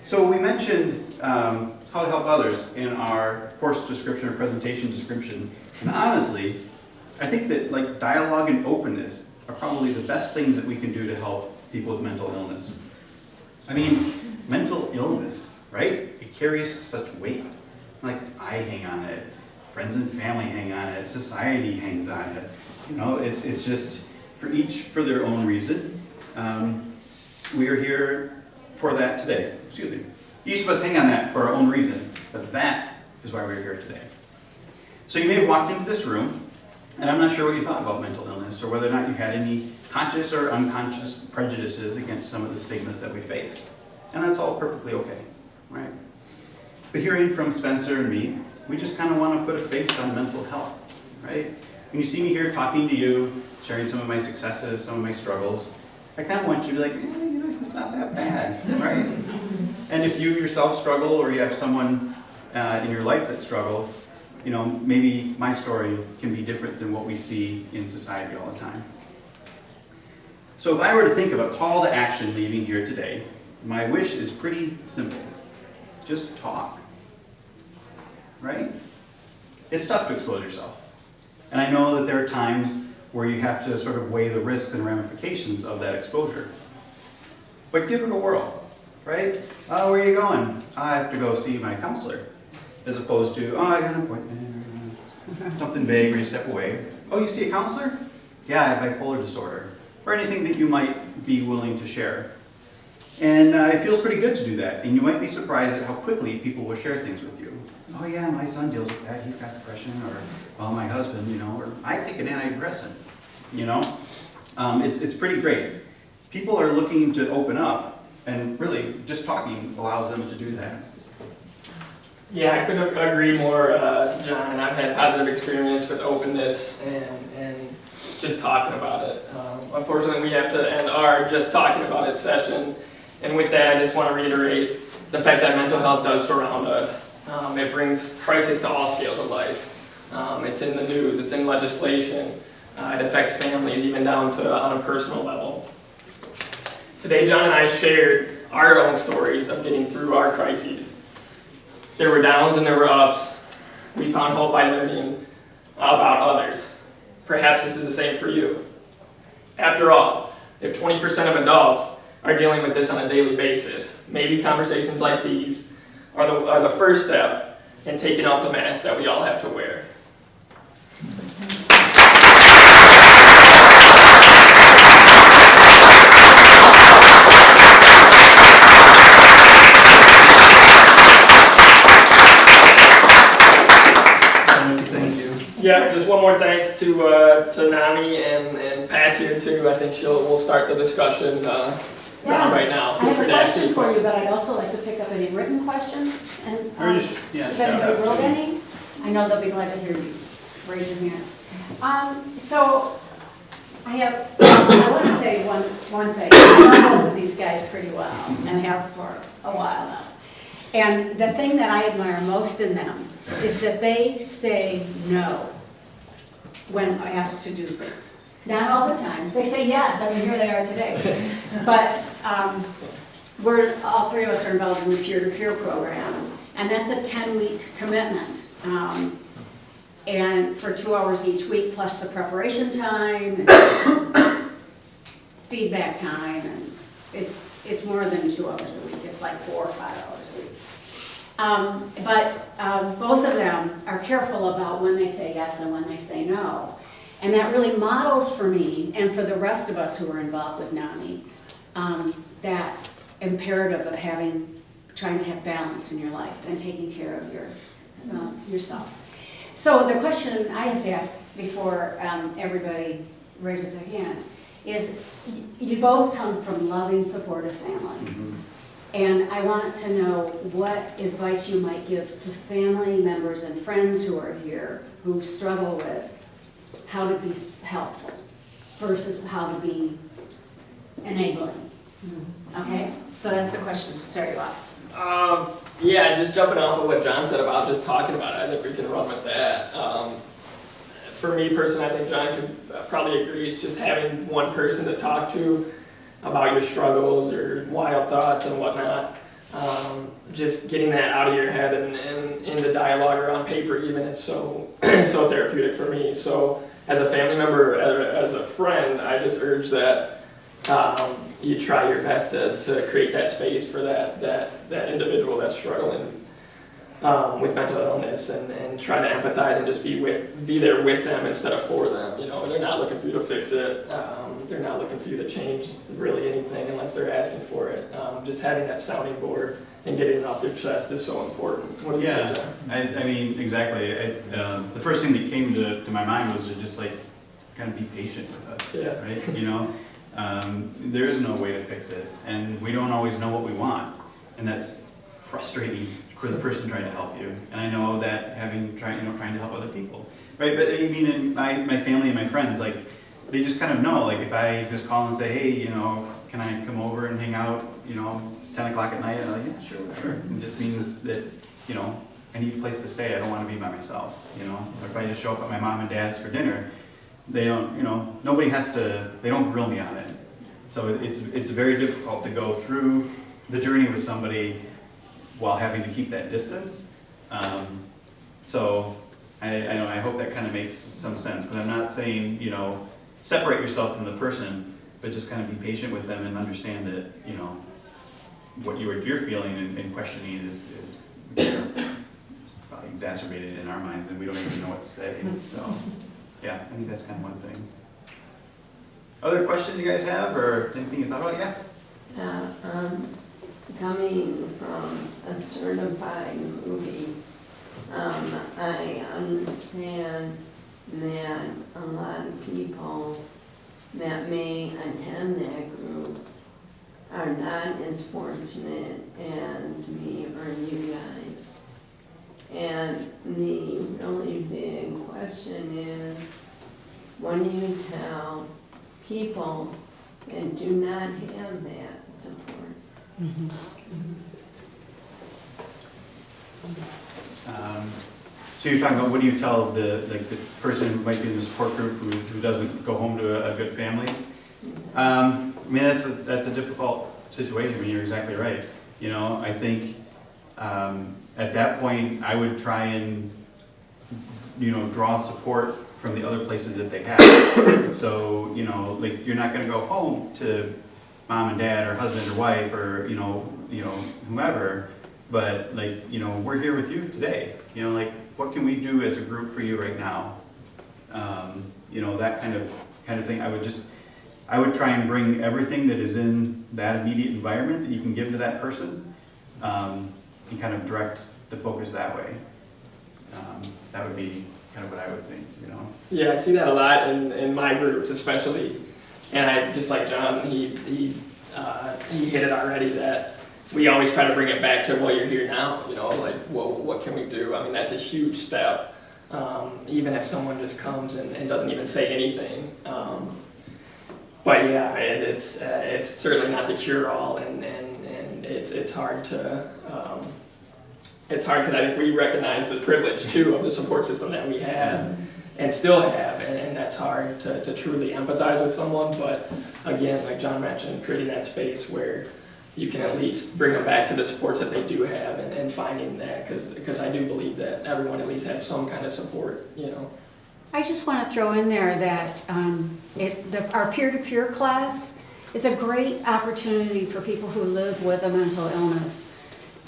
So we mentioned how to help others in our course description or presentation description. And honestly, I think that like dialogue and openness are probably the best things that we can do to help people with mental illness. Mental illness, right? It carries such weight. Like, I hang on it, friends and family hang on it, society hangs on it. It's just for each for their own reason. We are here for that today. Excuse me. Each of us hang on that for our own reason, but that is why we're here today. So you may have walked into this room, and I'm not sure what you thought about mental illness, or whether or not you had any conscious or unconscious prejudices against some of the stigmas that we face. And that's all perfectly okay, right? But hearing from Spencer and me, we just kind of want to put a face on mental health, right? When you see me here talking to you, sharing some of my successes, some of my struggles, I kind of want you to be like, it's not that bad, right? And if you yourself struggle, or you have someone in your life that struggles, maybe my story can be different than what we see in society all the time. So if I were to think of a call to action leaving here today, my wish is pretty simple. Just talk, right? It's tough to expose yourself. And I know that there are times where you have to sort of weigh the risks and ramifications of that exposure. But give it a whirl, right? Oh, where are you going? I have to go see my counselor. As opposed to, I got an appointment. Something vague where you step away. Oh, you see a counselor? Yeah, I have bipolar disorder. Or anything that you might be willing to share. And it feels pretty good to do that. And you might be surprised at how quickly people will share things with you. Oh yeah, my son deals with that. He's got depression. Or, well, my husband, or I take an antidepressant. It's pretty great. People are looking to open up, and really, just talking allows them to do that. Yeah, I couldn't agree more, John. And I've had positive experience with openness and just talking about it. Unfortunately, we have to end our just talking about it session. And with that, I just want to reiterate the fact that mental health does surround us. It brings crisis to all scales of life. It's in the news, it's in legislation. It affects families, even down to on a personal level. Today, John and I shared our own stories of getting through our crises. There were downs and there were ups. We found hope by learning about others. Perhaps this is the same for you. After all, if 20% of adults are dealing with this on a daily basis. Maybe conversations like these are the first step in taking off the mask that we all have to wear. Yeah, just one more thanks to Nami and Pat here too. I think we'll start the discussion right now. I have a question for you, but I'd also like to pick up any written questions. And Or just, yeah, if shout anybody out wrote to- any, I know they'll be glad to hear you. Raise your hand. So I want to say one thing. I know both of these guys pretty well and have for a while now. And the thing that I admire most in them is that they say no when asked to do things. Not all the time. They say yes. I mean, here they are today. But all three of us are involved in the peer-to-peer program, and that's a 10-week commitment. And for 2 hours each week, plus the preparation time, and feedback time, and it's more than 2 hours a week. It's like 4 or 5 hours a week. But both of them are careful about when they say yes and when they say no. And that really models for me, and for the rest of us who are involved with NAMI, that imperative of trying to have balance in your life and taking care of yourself. So the question I have to ask before everybody raises their hand is, you both come from loving, supportive families. Mm-hmm. And I want to know what advice you might give to family members and friends who are here who struggle with how to be helpful versus how to be enabling. Okay? So that's the question to start you off. Yeah, just jumping off of what John said about just talking about it, I think we can run with that. For me personally, I think John could probably agree, it's just having one person to talk to about your struggles or wild thoughts and whatnot. Just getting that out of your head and into dialogue or on paper even is so therapeutic for me. So as a family member, as a friend, I just urge that you try your best to create that space for that individual that's struggling with mental illness, and try to empathize and just be there with them instead of for them. You know, they're not looking for you to fix it. They're not looking for you to change really anything unless they're asking for it. Just having that sounding board and getting it off their chest is so important. What do you think, John? I mean, exactly. The first thing that came to my mind was to just like kind of be patient with us, right? You know, there is no way to fix it, and we don't always know what we want, and that's frustrating for the person trying to help you. And I know that trying to help other people, right? But I mean, in my family and my friends, like, they just kind of know, like, if I just call and say, hey, you know, can I come over and hang out, you know, it's 10 o'clock at night, and I'm like, yeah, sure, whatever. It just means that, you know, I need a place to stay. I don't want to be by myself, you know. Or if I just show up at my mom and dad's for dinner, they don't, you know, they don't grill me on it. So it's very difficult to go through the journey with somebody while having to keep that distance. So I hope that kind of makes some sense, because I'm not saying, you know, separate yourself from the person, but just kind of be patient with them and understand that, you know, what you're feeling and questioning is probably exacerbated in our minds, and we don't even know what to say. So, yeah, I think that's kind of one thing. Other questions you guys have, or anything you thought about? Yeah. Coming from a certified movie, I understand that a lot of people that may attend that group are not as fortunate as me or you guys. And the really big question is, what do you tell people that do not have that support? Mm-hmm. So you're talking about, what do you tell the person who might be in the support group who doesn't go home to a good family? I mean, that's a difficult situation. I mean, you're exactly right. You know, I think at that point I would try and, you know, draw support from the other places that they have. So, you know, like, you're not going to go home to mom and dad or husband or wife or, whomever, but like, we're here with you today. Like, what can we do as a group for you right now? That kind of thing. I would try and bring everything that is in that immediate environment that you can give to that person, and kind of direct the focus that way. That would be kind of what I would think, Yeah, I see that a lot in my groups, especially. And I just like John, he hit it already that we always try to bring it back to, well, you're here now, like, well, what can we do? I mean, that's a huge step, even if someone just comes and doesn't even say anything. But yeah, it's certainly not the cure-all, and it's hard to, it's hard because I think we recognize the privilege too of the support system that we have and still have, and that's hard to truly empathize with someone. But again, like John mentioned, creating that space where you can at least bring them back to the supports that they do have, and finding that, because I do believe that everyone at least has some kind of support, I just want to throw in there that our peer-to-peer class is a great opportunity for people who live with a mental illness.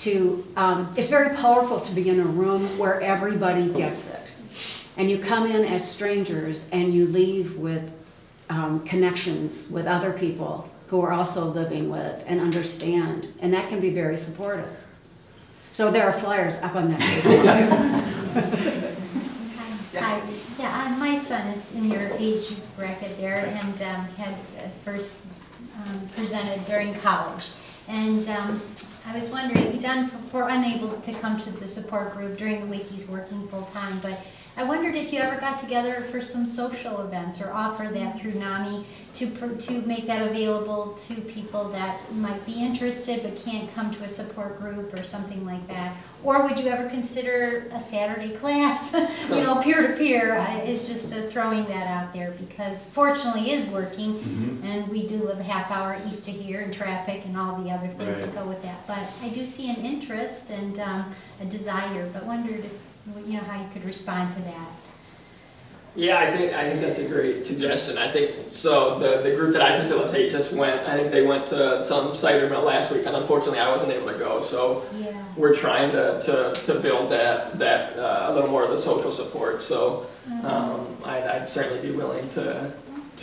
It's very powerful to be in a room where everybody gets it. And you come in as strangers and you leave with connections with other people who are also living with and understand. And that can be very supportive. So there are flyers up on that table. Hi. Yeah, my son is in your age bracket there and had first presented during college. And I was wondering, he's unable to come to the support group during the week. He's working full time, but I wondered if you ever got together for some social events or offer that through NAMI to make that available to people that might be interested but can't come to a support group or something like that. Or would you ever consider a Saturday class, peer-to-peer? It's just throwing that out there because fortunately is working, and we do live a half hour east of here and traffic and all the other things that go with that. But I do see an interest and a desire, but wondered if, how you could respond to that. Yeah, I think that's a great suggestion. I think so. The group that I facilitate just went. I think they went to some cider mill last week, and unfortunately, I wasn't able to go. So Yeah. we're trying to build that a little more of the social support. So I'd certainly be willing to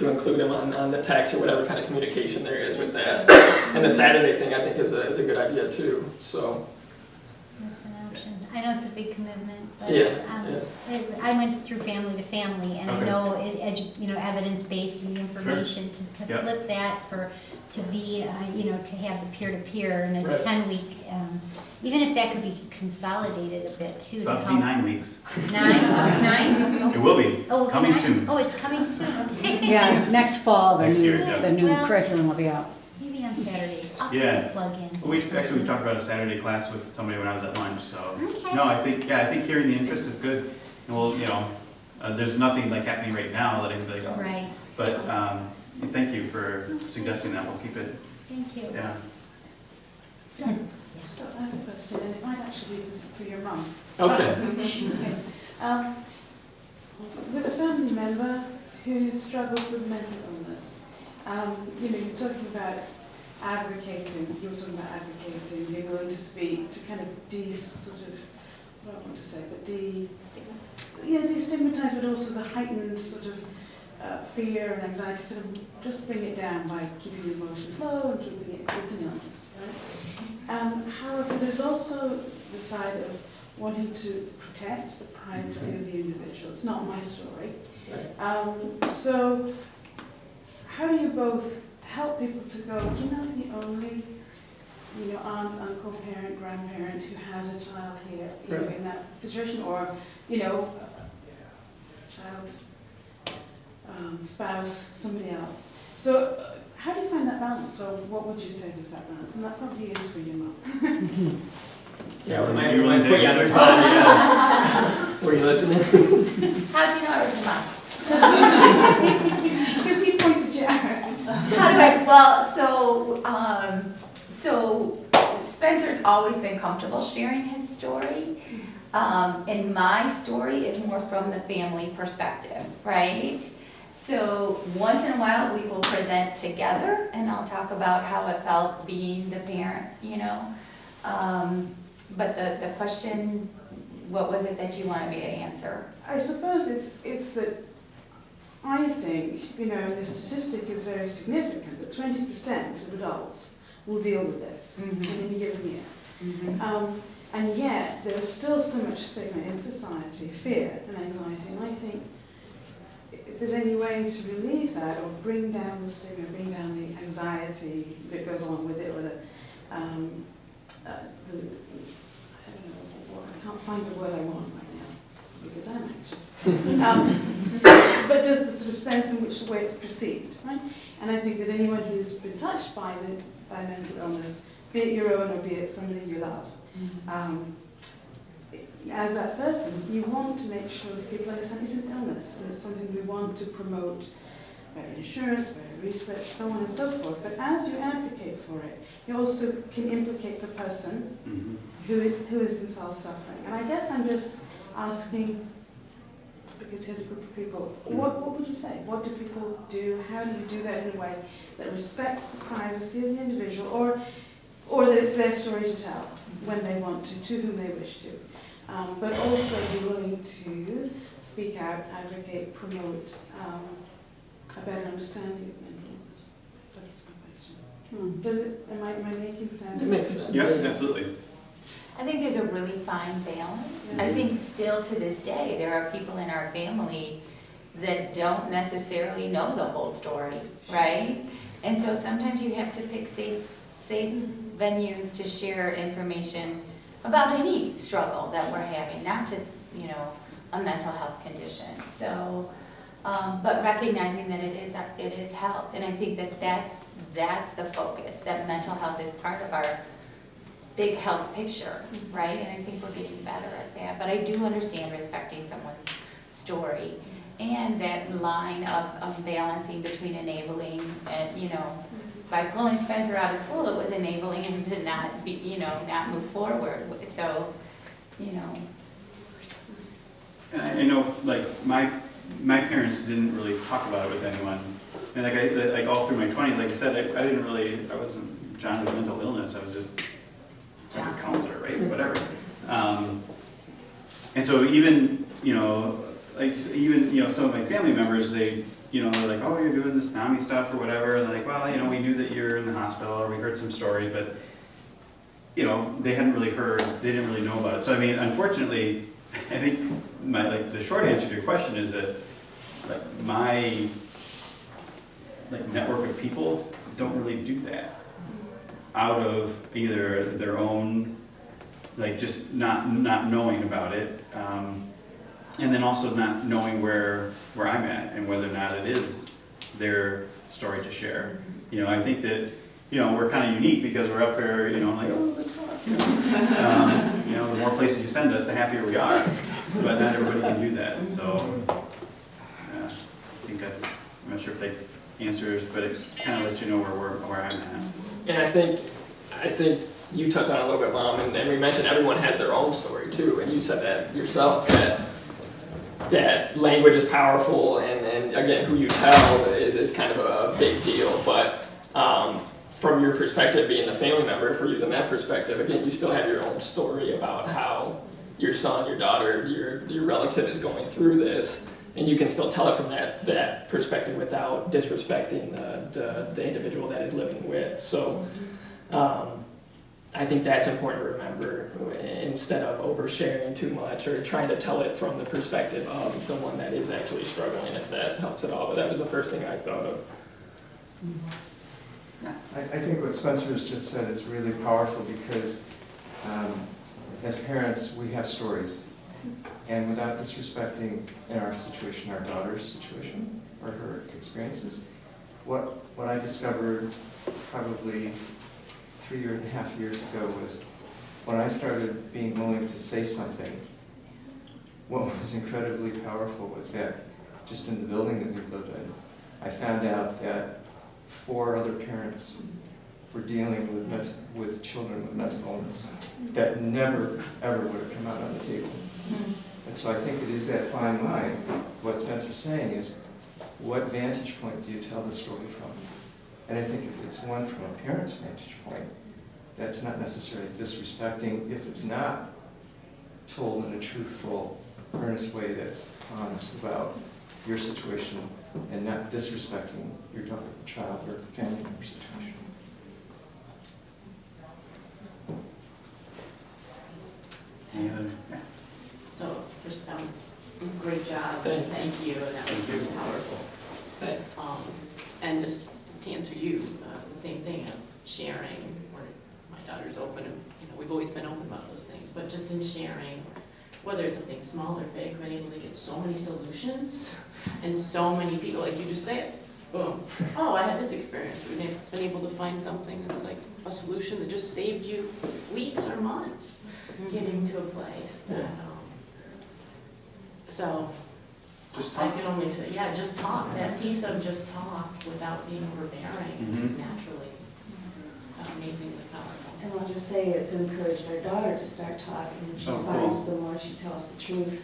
include them on the text or whatever kind of communication there is with that. And the Saturday thing, I think, is a good idea too. So. That's an option. I know it's a big commitment, but Yeah. I went through family to family, and Okay. I know evidence-based and the information to Yep. flip that to be to have the peer-to-peer and a Right. 10-week, even if that could be consolidated a bit too. About to be 9 weeks. 9? Oh, it's 9? It will be, Oh, coming nine? soon. Oh, it's coming soon. Okay. Yeah, next fall, Next year, yeah. the new Well- curriculum will be out. Maybe on Saturdays. I'll put Yeah. a plug in. We talked about a Saturday class with somebody when I was at lunch, so. Okay. No, I think hearing the interest is good. And we'll, there's nothing like happening right now that anybody got. Right. But, thank you for suggesting that. We'll keep it, Thank you. yeah. So I have a question, and it might actually be for your mum. Okay. With a family member who struggles with mental illness, you're talking about advocating, being willing to speak, to kind of destigmatize, but also the heightened sort of fear and anxiety, sort of just bring it down by keeping the emotions low and keeping it's an illness, right? However, there's also the side of wanting to protect the privacy of the individual. It's not my story. So how do you both help people to go, you're not the only aunt, uncle, parent, grandparent who has a child here in that situation, or child, spouse, somebody else. So how do you find that balance, or what would you say was that balance? And that probably is for your mum. Yeah, we might You really put you on the did. spot. Yeah. Were you listening? How do you know I was a mom? Because he pointed you out. How do I, well, so Spencer's always been comfortable sharing his story. And my story is more from the family perspective, right? So once in a while, we will present together, and I'll talk about how it felt being the parent, you know? But the question, what was it that you wanted me to answer? I suppose it's that I think, you know, the statistic is very significant, that 20% of adults will deal with this in any given year. And yet, there is still so much stigma in society, fear and anxiety, and I think if there's any way to relieve that or bring down the stigma, bring down the anxiety that goes along with it, or I don't know, I can't find the word I want right now because I'm anxious. But just the sort of sense in which the way it's perceived, right? And I think that anyone who's been touched by mental illness, be it your own or be it somebody you love, as that person, you want to make sure that people understand it's an illness and it's something we want to promote, better insurance, better research, so on and so forth. But as you advocate for it, you also can implicate the person who is themselves suffering. And I guess I'm just asking, because here's a group of people, what would you say? What do people do? How do you do that in a way that respects the privacy of the individual, or that it's their story to tell when they want to whom they wish to, but also be willing to speak out, advocate, promote a better understanding of mental illness? That's my question. Does it? Am I making sense? It makes sense. Yeah, absolutely. I think there's a really fine balance. Yeah. I think still to this day, there are people in our family that don't necessarily know the whole story, right? And so sometimes you have to pick safe venues to share information about any struggle that we're having, not just, you know, a mental health condition. So, but recognizing that it is health, and I think that that's the focus, that mental health is part of our big health picture, right? And I think we're getting better at that. But I do understand respecting someone's story and that line of balancing between enabling and, you know, by pulling Spencer out of school, it was enabling him to not be, you know, not move forward. So, you know. And I know, like, my parents didn't really talk about it with anyone. And like all through my 20s, like I said, I wasn't John with mental illness. I was just a counselor, right? Whatever. And so even, you know, some of my family members, they, you know, they're like, oh, you're doing this NAMI stuff or whatever. And they're like, well, you know, we knew that you're in the hospital, or we heard some stories, but, you know, they didn't really know about it. So, I mean, unfortunately, I think the short answer to your question is that, like, my, network of people don't really do that out of either their own, just not knowing about it, and then also not knowing where I'm at and whether or not it is their story to share. You know, I think that, you know, we're kind of unique because we're up there, you know, like, oh, let's talk. You know, the more places you send us, the happier we are. But not everybody can do that. So, I think I'm not sure if that answers, but it's kind of let you know where I'm at. And I think you touched on it a little bit, Mom, and we mentioned everyone has their own story too, and you said that yourself, that language is powerful, and again, who you tell is kind of a big deal, but from your perspective, being the family member, if we're using that perspective, again, you still have your own story about how your son, your daughter, your relative is going through this, and you can still tell it from that perspective without disrespecting the individual that is living with. So I think that's important to remember instead of oversharing too much or trying to tell it from the perspective of the one that is actually struggling, if that helps at all. But that was the first thing I thought of. I think what Spencer has just said is really powerful because as parents, we have stories. And without disrespecting, in our situation, our daughter's situation or her experiences, what I discovered probably 3.5 years ago was when I started being willing to say something, what was incredibly powerful was that just in the building that we lived in, I found out that 4 other parents were dealing with children with mental illness that never, ever would have come out on the table. And so I think it is that fine line. What Spencer's saying is, what vantage point do you tell the story from? And I think if it's one from a parent's vantage point, that's not necessarily disrespecting if it's not told in a truthful, earnest way that's honest about your situation and not disrespecting your daughter, child, or family member situation. Any other? Yeah. So, first, great job, thank you, and that was really powerful. Thanks. And just to answer you, the same thing of sharing, where my daughter's open, and, we've always been open about those things, but just in sharing, whether it's something small or big, I've been able to get so many solutions, and so many people, like you just said, boom, oh, I had this experience, we've been able to find something that's like a solution that just saved you weeks or months getting to a place that, so, Just I talk. can only say, yeah, just talk, that piece of just talk without being overbearing, and just naturally, amazingly powerful. And I'll just say it's encouraged our daughter to start talking, and she Oh, cool. finds the more she tells the truth,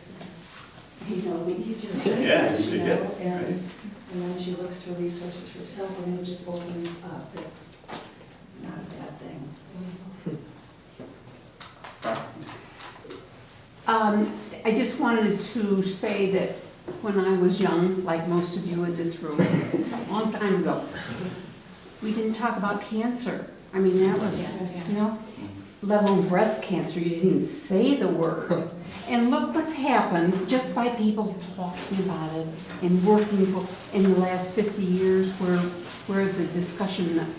the easier it is. Yeah, she gets, And, right. and then she looks for resources for herself, and it just opens up. It's not a bad thing. I just wanted to say that when I was young, like most of you in this room, it's a long time ago, we didn't talk about cancer. I mean, that was, let alone breast cancer, you didn't even say the word. And look what's happened just by people talking about it and working in the last 50 years where the discussion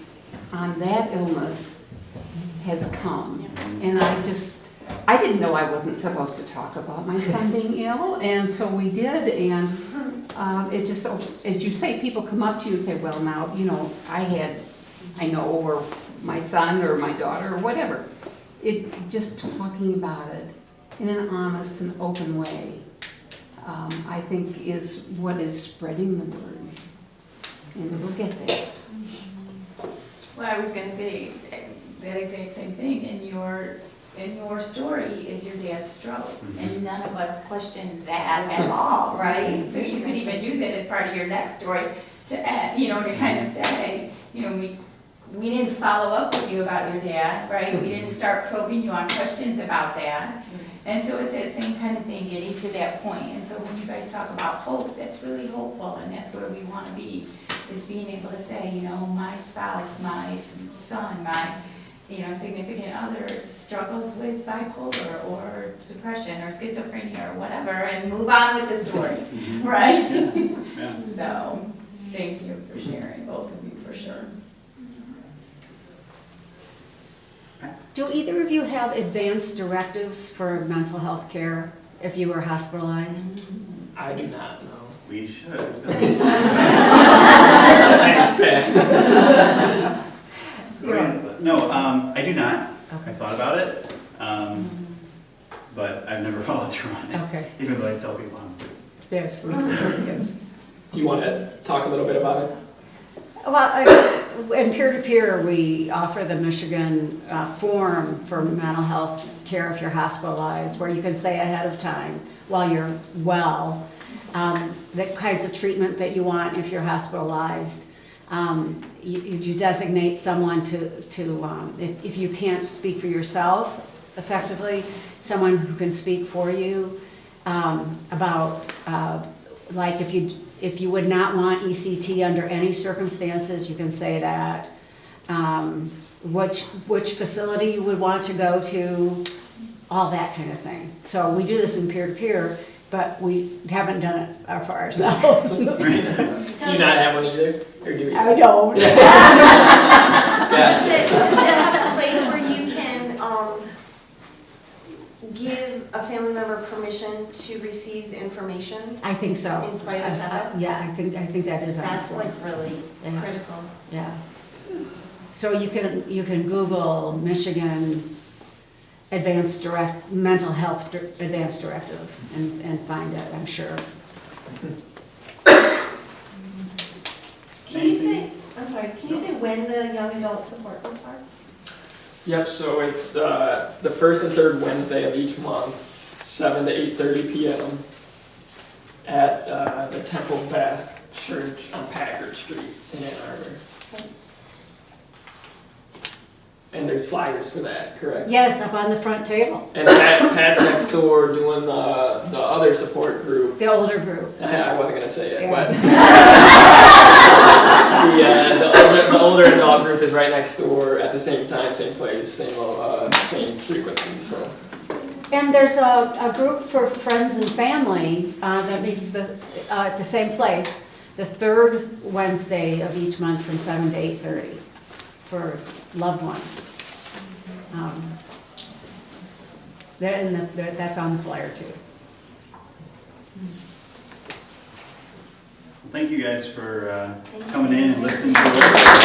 on that illness has come. And I didn't know I wasn't supposed to talk about my son being ill, and so we did, and it just, as you say, people come up to you and say, well, now, I know, or my son or my daughter or whatever. Just talking about it in an honest and open way, I think is what is spreading the word. And we'll get there. Well, I was gonna say that exact same thing. In your story is your dad's stroke, and none of us questioned that at all, right? So you could even use it as part of your next story to add, to kind of say, we didn't follow up with you about your dad, right? We didn't start probing you on questions about that. And so it's that same kind of thing, getting to that point. And so when you guys talk about hope, that's really hopeful, and that's where we want to be, is being able to say, my spouse, my son, my significant other struggles with bipolar or depression or schizophrenia or whatever, and move on with the story, right? Yeah. So, thank you for sharing, both of you, for sure. Do either of you have advanced directives for mental health care if you were hospitalized? I do not know. We should. Thanks, Pat. No, I do not. I've thought about it, but I've never followed through on it. Okay. Even though I tell people I'm good. Yes, yes. Do you want to talk a little bit about it? Well, I guess in peer-to-peer, we offer the Michigan form for mental health care if you're hospitalized, where you can say ahead of time while you're well, the kinds of treatment that you want if you're hospitalized. You designate someone to if you can't speak for yourself effectively, someone who can speak for you about like if you would not want ECT under any circumstances, you can say that. Which facility you would want to go to, all that kind of thing. So we do this in peer-to-peer, but we haven't done it for ourselves. Do you not have one either? Or do you? I don't. Yeah. Does it have a place where you can give a family member permission to receive the information I think so. in spite of that? Yeah, I think that is That's helpful. like really Yeah. critical. Yeah. So you can Google Michigan mental health advanced directive and find it, I'm sure. Can you say when the young adult support groups are? Yep, so it's the first and third Wednesday of each month, 7 to 8:30 p.m. at the Temple Bath church on Packard Street in Ann Arbor. And there's flyers for that, correct? Yes, up on the front table, And Pat's next door doing the other support group. the older group. I wasn't gonna say it, Yeah. but the older adult group is right next door at the same time, same place, same frequency. So And there's a group for friends and family that meets at the same place, the third Wednesday of each month from 7 to 8:30 for loved ones. That's on the flyer too. Thank you guys for coming in and listening to us.